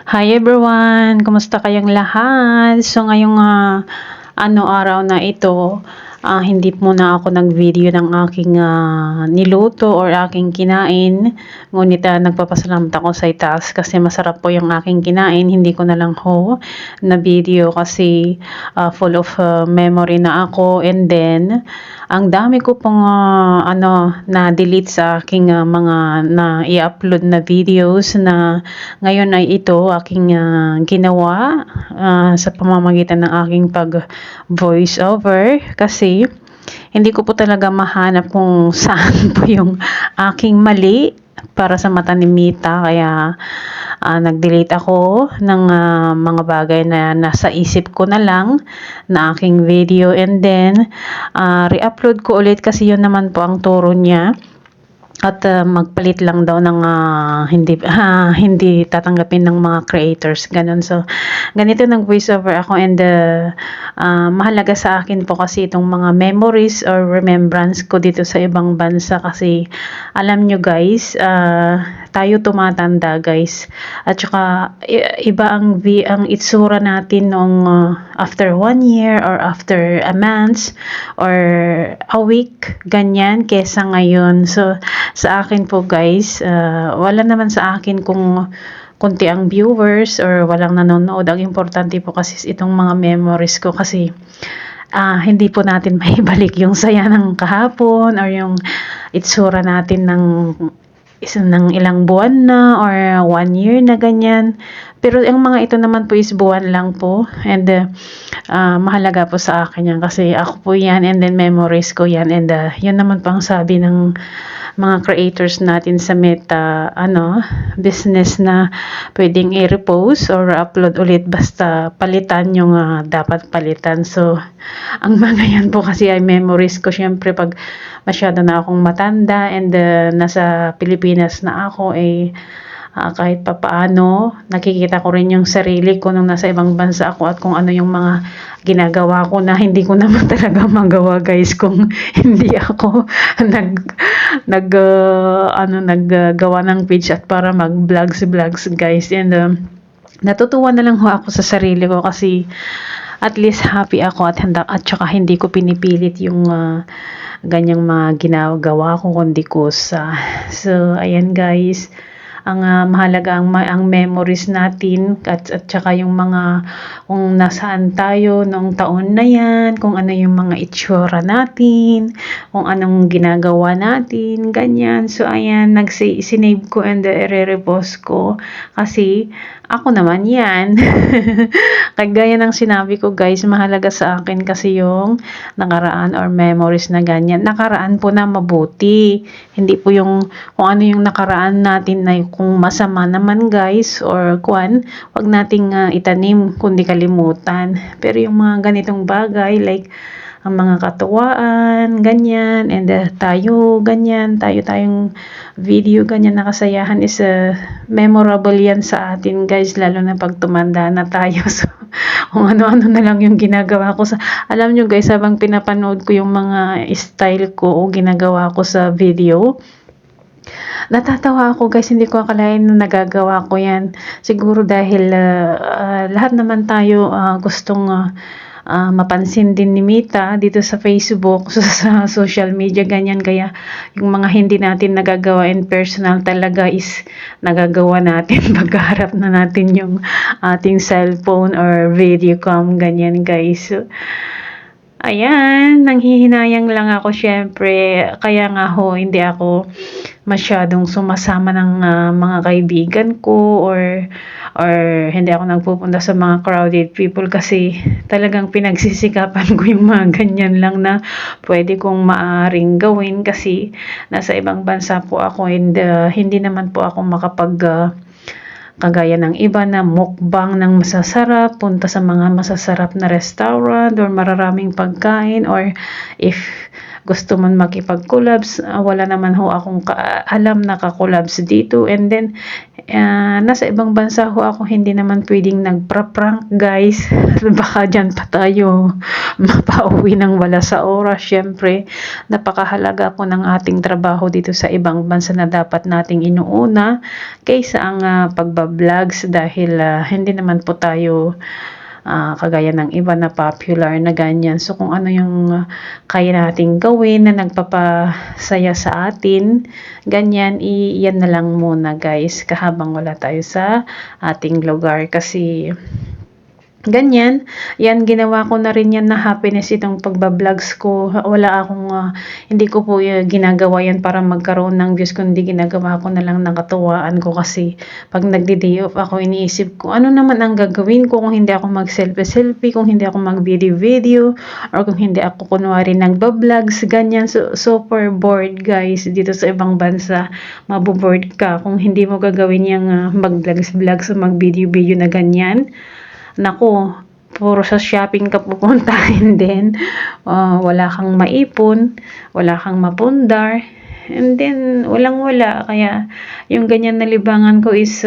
Hi everyone! Kumusta kayong lahat? So ngayong araw na ito, hindi muna ako nag-video ng aking niluto or aking kinain. Ngunit nagpapasalamat ako sa itaas kasi masarap po yung aking kinain. Hindi ko na lang na video kasi full of memory na ako. And then, ang dami ko pong na-delete sa aking mga na i-upload na videos na ngayon ay ito aking ginawa sa pamamagitan ng aking pag voice over kasi hindi ko po talaga mahanap kung saan po yung aking mali para sa mata ni Mita, kaya nag-delete ako ng mga bagay na nasa isip ko na lang na aking video, and then re-upload ko ulit kasi yun naman po ang turo niya. At magpalit lang daw ng hindi tatanggapin ng mga creators, ganun. So ganito nag voiceover ako, and mahalaga sa akin po kasi itong mga memories or remembrance ko dito sa ibang bansa kasi alam nyo guys, tayo tumatanda guys, at saka iba ang itsura natin nung after 1 year or after a month or a week, ganyan, kesa ngayon. So sa akin po guys, wala naman sa akin kung konti ang viewers or walang nanonood. Ang importante po kasi itong mga memories ko kasi hindi po natin maibalik yung saya ng kahapon or yung itsura natin ng ilang buwan na or 1 year na ganyan. Pero ang mga ito naman po is buwan lang po, and mahalaga po sa akin yan kasi ako po yan, and then memories ko yan, and yun naman po ang sabi ng mga creators natin sa Meta business na pwedeng i-repost or upload ulit basta palitan yung dapat palitan. So ang mga yan po kasi ay memories ko. Syempre pag masyado na akong matanda and nasa Pilipinas na ako, kahit papaano nakikita ko rin yung sarili ko nung nasa ibang bansa ako at kung ano yung mga ginagawa ko na hindi ko naman talaga magawa guys kung hindi ako naggawa ng page at para mag-vlogs guys. And natutuwa na lang ako sa sarili ko kasi at least happy ako at saka hindi ko pinipilit yung ganyang mga ginagawa ko kundi kusa. So ayan guys, ang mahalaga ang memories natin at saka yung mga kung nasaan tayo noong taon na yan, kung ano yung mga itsura natin, kung anong ginagawa natin, ganyan. So ayan, sinave ko and i-repost ko kasi ako naman yan. Kagaya ng sinabi ko guys, mahalaga sa akin kasi yung nakaraan or memories na ganyan. Nakaraan po na mabuti. Hindi po yung kung ano yung nakaraan natin na kung masama naman guys or wag nating itanim kundi kalimutan. Pero yung mga ganitong bagay like ang mga katuwaan, ganyan, and tayong video, ganyan na kasayahan is memorable yan sa atin guys, lalo na pag tumanda na tayo. So, kung ano-ano na lang yung ginagawa ko alam nyo guys, habang pinapanood ko yung mga style ko o ginagawa ko sa video, natatawa ako guys, hindi ko akalain na nagagawa ko yan. Siguro dahil lahat naman tayo gustong mapansin din ni Mita dito sa Facebook, sa social media, ganyan. Kaya yung mga hindi natin nagagawa in personal talaga is nagagawa natin pagharap na natin yung ating cellphone or video cam, ganyan guys. So, ayan, nanghihinayang lang ako syempre. Kaya nga hindi ako masyadong sumasama ng mga kaibigan ko or hindi ako nagpupunta sa mga crowded people kasi talagang pinagsisikapan ko yung mga ganyan lang na pwede kong maaring gawin kasi nasa ibang bansa po ako, and hindi naman po ako kagaya ng iba na mukbang ng masasarap, punta sa mga masasarap na restaurant or mararaming pagkain, or if gusto man makipag-collabs, wala naman ho akong alam na ka-collabs dito. And then nasa ibang bansa ho ako, hindi naman pwedeng nagpra-prank guys. Baka dyan pa tayo mapauwi ng wala sa oras. Syempre, napakahalaga po ng ating trabaho dito sa ibang bansa na dapat nating inuuna kaysa ang pagbablogs, dahil hindi naman po tayo kagaya ng iba na popular na ganyan. So kung ano yung kaya nating gawin na nagpapasaya sa atin, ganyan, iyan na lang muna guys, kahabang wala tayo sa ating lugar. Kasi ganyan, yan, ginawa ko na rin yan na happiness itong pagbablogs ko. Wala akong, hindi ko po ginagawa yan para magkaroon ng views, kundi ginagawa ko na lang ng katuwaan ko. Kasi pag nagdi-day off ako, iniisip ko, ano naman ang gagawin ko kung hindi ako mag-selfie, kung hindi ako mag-video, or kung hindi ako kunwari nagba-vlogs, ganyan. So, super bored guys, dito sa ibang bansa, maboboard ka kung hindi mo gagawin yung mag-vlogs, mag-video na ganyan. Naku, puro sa shopping ka pupuntahin din. Wala kang maipon, wala kang mapundar, and then walang-wala. Kaya yung ganyan na libangan ko is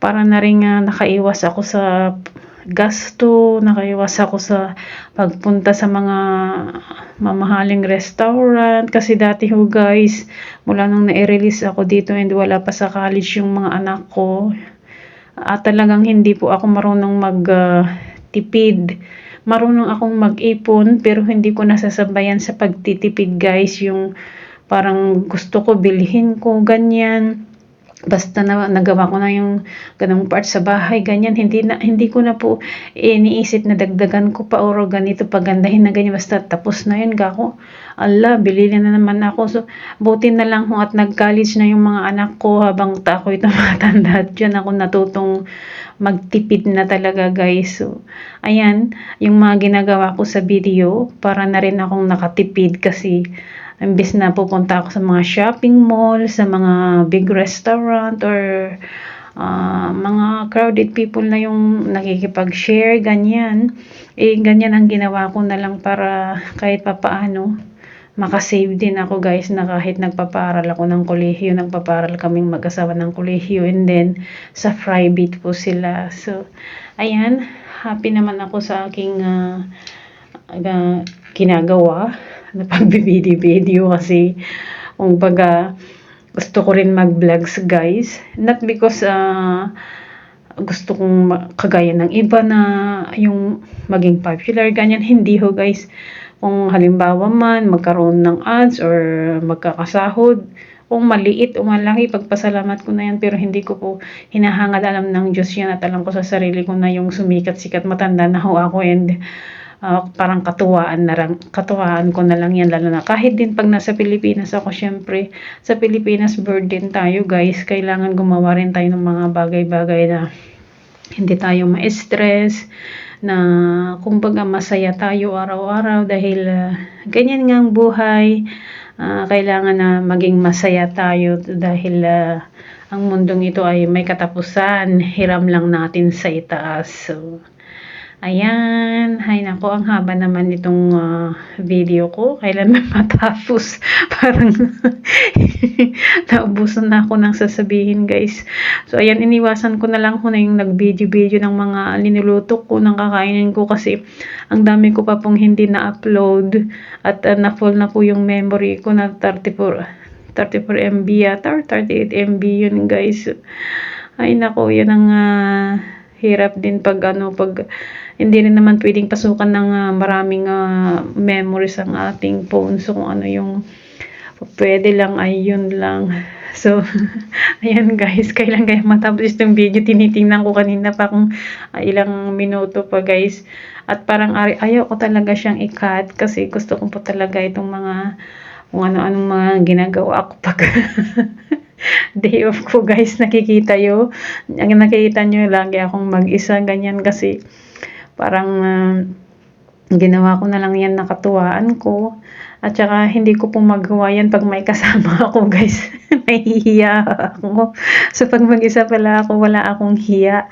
para na rin nakaiwas ako sa gasto, nakaiwas ako sa pagpunta sa mga mamahaling restaurant. Kasi dati ho guys, mula nung na-release ako dito and wala pa sa college yung mga anak ko, talagang hindi po ako marunong magtipid. Marunong akong mag-ipon, pero hindi ko nasasabayan sa pagtitipid guys. Yung parang gusto ko bilhin ko, ganyan. Basta nagawa ko na yung ganung part sa bahay, ganyan, hindi ko na po iniisip na dagdagan ko pa or ganito pagandahin na ganyan. Basta tapos na yun, gako, ala, bilhin na naman ako. So buti na lang at nag-college na yung mga anak ko habang ako ito matanda, at dyan ako natutong magtipid na talaga guys. So ayan, yung mga ginagawa ko sa video, para na rin akong nakatipid. Kasi imbes na pupunta ako sa mga shopping mall, sa mga big restaurant, or mga crowded people na yung nakikipag-share, ganyan. Ganyan ang ginawa ko na lang para kahit papaano makasave din ako guys, na kahit nagpaparal ako ng kolehiyo, nagpaparal kaming mag-asawa ng kolehiyo, and then sa private po sila. So ayan, happy naman ako sa aking ginagawa na pagbibideo, kasi kumbaga gusto ko rin mag-vlogs guys, not because gusto kong kagaya ng iba na yung maging popular, ganyan. Hindi ho guys. Kung halimbawa man magkaroon ng ads or magkakasahod, kung maliit o malaki, pagpasalamat ko na yan, pero hindi ko po hinahangad. Alam ng Diyos yan, at alam ko sa sarili ko na yung sikat, matanda na ho ako, and parang katuwaan ko na lang yan. Lalo na kahit din pag nasa Pilipinas ako, syempre sa Pilipinas burden tayo guys, kailangan gumawa rin tayo ng mga bagay-bagay na hindi tayo ma-stress, na kumbaga masaya tayo araw-araw, dahil ganyan nga ang buhay. Kailangan na maging masaya tayo, dahil ang mundong ito ay may katapusan, hiram lang natin sa itaas. So ayan, hay nako, ang haba naman itong video ko. Kailan na matapos? Parang naubusan na ako ng sasabihin guys. So ayan, iniwasan ko na lang na yung nag-video ng mga linuluto ko, ng kakainin ko, kasi ang dami ko pa pong hindi na-upload, at na-full na po yung memory ko na 34 MB yata or 38 MB yun guys. Ay nako, yan ang hirap din pag hindi rin naman pwedeng pasukan ng maraming memories ang ating phone. So kung ano yung pwede lang ay yun lang. So ayan guys, kailan kaya matapos itong video? Tinitingnan ko kanina pa kung ilang minuto pa guys, at parang ayaw ko talaga siyang i-cut, kasi gusto ko po talaga itong mga kung ano-anong mga ginagawa ko pag day off ko guys. Nakikita nyo lagi akong mag-isa, ganyan, kasi parang ginawa ko na lang yan, nakatuwaan ko. At saka hindi ko po magawa yan pag may kasama ako guys. Nahihiya ako. So pag mag-isa pala ako, wala akong hiya.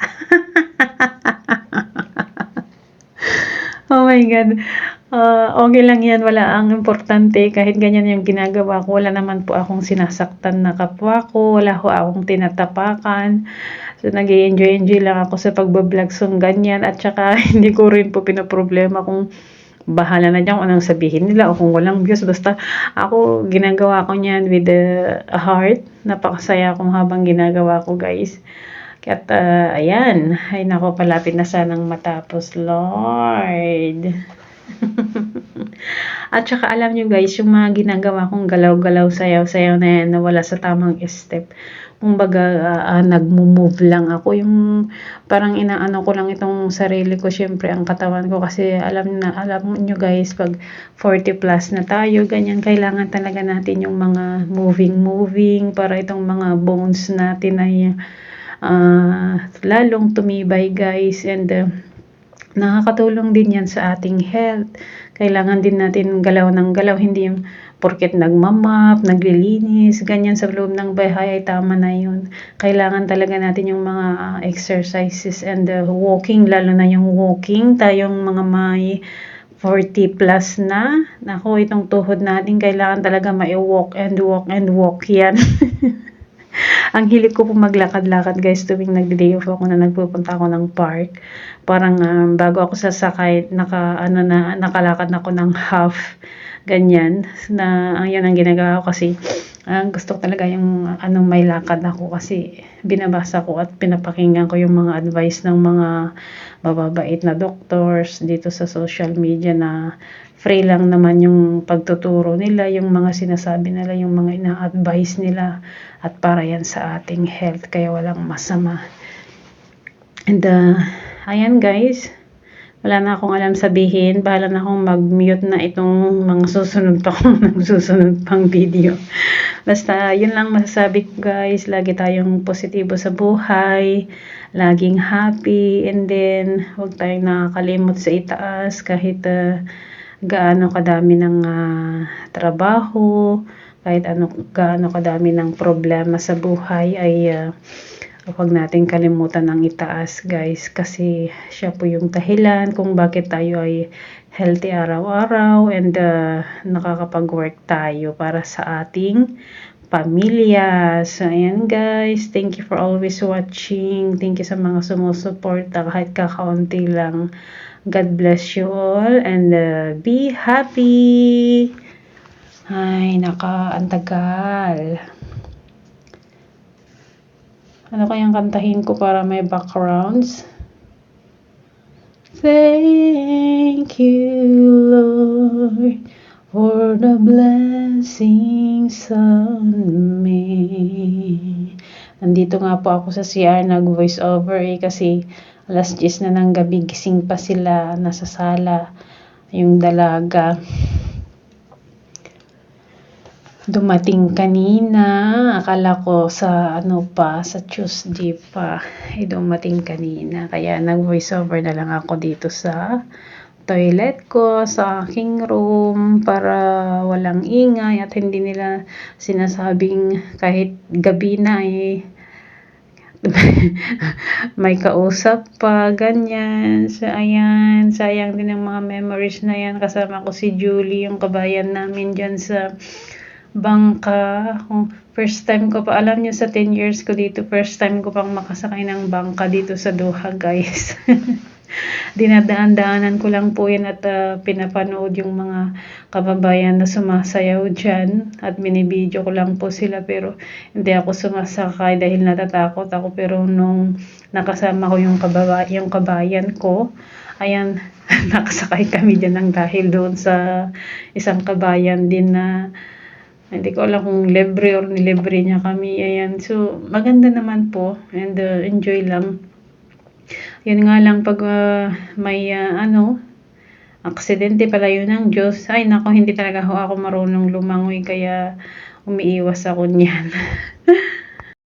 Oh my God. Okay lang 'yan, wala ang importante kahit ganyan yung ginagawa ko, wala naman po akong sinasaktan na kapwa ko, wala ho akong tinatapakan. So, nag-e-enjoy-enjoy lang ako sa pagba-vlog ganyan at saka hindi ko rin po pinoproblema kung bahala na diyan kung anong sabihin nila o kung walang views, basta ako ginagawa ko niyan with a heart. Napakasaya kong habang ginagawa ko, guys. Kaya't, ayan, ay naku, palapit na sanang matapos, Lord. At saka alam niyo guys, yung mga ginagawa kong galaw-galaw, sayaw-sayaw na yan na wala sa tamang step. Kumbaga, nagmo-move lang ako. Yung parang inaano ko lang itong sarili ko, syempre ang katawan ko kasi alam niyo guys, pag 40 plus na tayo, ganyan, kailangan talaga natin yung mga moving para itong mga bones natin ay lalong tumibay guys, and nakakatulong din yan sa ating health. Kailangan din natin galaw ng galaw, hindi yung porket nagmamap, naglilinis, ganyan sa loob ng bahay ay tama na yun. Kailangan talaga natin yung mga exercises and walking, lalo na yung walking, tayong mga may 40 plus na. Naku, itong tuhod natin, kailangan talaga walk and walk and walk yan. Ang hilig ko po maglakad-lakad guys tuwing nagde-day off ako na nagpupunta ako ng park. Parang bago ako sasakay, nakalakad na ako ng half, ganyan. Na yan ang ginagawa ko kasi gusto ko talaga yung may lakad ako kasi binabasa ko at pinapakinggan ko yung mga advice ng mga mababait na doctors dito sa social media na free lang naman yung pagtuturo nila, yung mga sinasabi nila, yung mga ina-advise nila at para yan sa ating health, kaya walang masama. And ayan guys, wala na akong alam sabihin, bahala na akong mag-mute na itong mga susunod pang video. Basta yun lang masasabi ko guys, lagi tayong positibo sa buhay, laging happy, and then huwag tayong nakakalimot sa itaas kahit gaano kadami ng trabaho, kahit gaano kadami ng problema sa buhay ay huwag natin kalimutan ang itaas guys, kasi siya po yung dahilan kung bakit tayo ay healthy araw-araw and nakakapag-work tayo para sa ating pamilya. So ayan guys, thank you for always watching, thank you sa mga sumusuporta kahit kakaunti lang. God bless you all and be happy. Ay, ang tagal. Ano kayang kantahin ko para may backgrounds? Thank you, Lord, for the blessings on me. Nandito nga po ako sa CR nag-voice over kasi alas 10 na ng gabi, gising pa sila, nasa sala yung dalaga. Dumating kanina, akala ko sa sa Tuesday pa, dumating kanina, kaya nag-voice over na lang ako dito sa toilet ko, sa aking room, para walang ingay at hindi nila sinasabing kahit gabi na may kausap pa, ganyan. So ayan, sayang din ang mga memories na yan. Kasama ko si Julie, yung kabayan namin dyan sa bangka. First time ko pa, alam nyo sa 10 years ko dito, first time ko pang makasakay ng bangka dito sa Doha guys. Dinadaan-daanan ko lang po yan at pinapanood yung mga kababayan na sumasayaw dyan at binibideo ko lang po sila, pero hindi ako sumasakay dahil natatakot ako. Pero nung nakasama ko yung kabayan ko, ayan, nakasakay kami dyan ng dahil doon sa isang kabayan din na hindi ko alam kung libre or nilibre niya kami. Ayan, so maganda naman po and enjoy lang. Yun nga lang pag may aksidente pala yun ng Diyos. Ay nako, hindi talaga ako marunong lumangoy kaya umiiwas ako niyan.